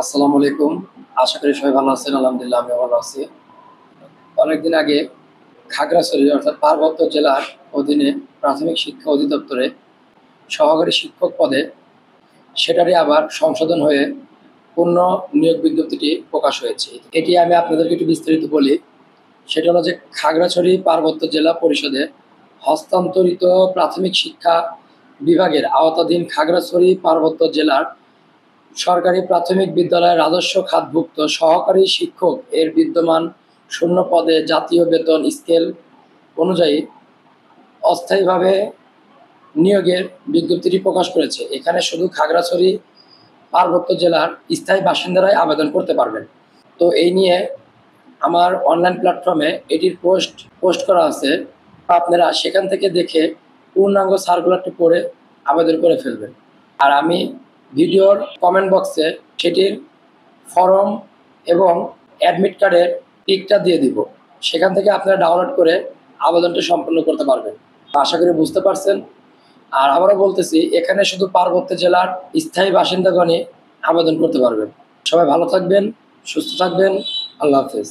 আসসালামু আলাইকুম। আশা করি সবাই ভালো আছেন। আলহামদুলিল্লাহ আমিও ভালো আছি। অনেকদিন আগে খাগড়াছড়ি অর্থাৎ পার্বত্য জেলার অধীনে প্রাথমিক শিক্ষা অধিদপ্তরে সহকারী শিক্ষক পদে সেটারই আবার সংশোধন হয়ে পূর্ণ নিয়োগ বিজ্ঞপ্তিটি প্রকাশ হয়েছে। এটি আমি আপনাদেরকে একটু বিস্তারিত বলি। সেটা হলো যে খাগড়াছড়ি পার্বত্য জেলা পরিষদে হস্তান্তরিত প্রাথমিক শিক্ষা বিভাগের আওতাধীন খাগড়াছড়ি পার্বত্য জেলার সরকারি প্রাথমিক বিদ্যালয়ের রাজস্ব খাতভুক্ত সহকারী শিক্ষক এর বিদ্যমান শূন্য পদে জাতীয় বেতন স্কেল অনুযায়ী অস্থায়ীভাবে নিয়োগের বিজ্ঞপ্তিটি প্রকাশ করেছে। এখানে শুধু খাগড়াছড়ি পার্বত্য জেলার স্থায়ী বাসিন্দারাই আবেদন করতে পারবেন। তো এই নিয়ে আমার অনলাইন প্ল্যাটফর্মে এটির পোস্ট করা আছে। আপনারা সেখান থেকে দেখে পূর্ণাঙ্গ সার্কুলারটি পড়ে আবেদন করে ফেলবেন। আর আমি ভিডিওর কমেন্ট বক্সে সেটির ফর্ম এবং অ্যাডমিট কার্ডের পিকটা দিয়ে দিব। সেখান থেকে আপনারা ডাউনলোড করে আবেদনটা সম্পন্ন করতে পারবেন। আশা করি বুঝতে পারছেন। আর আবারও বলতেছি, এখানে শুধু পার্বত্য জেলার স্থায়ী বাসিন্দাগণই আবেদন করতে পারবেন। সবাই ভালো থাকবেন, সুস্থ থাকবেন। আল্লাহ হাফেজ।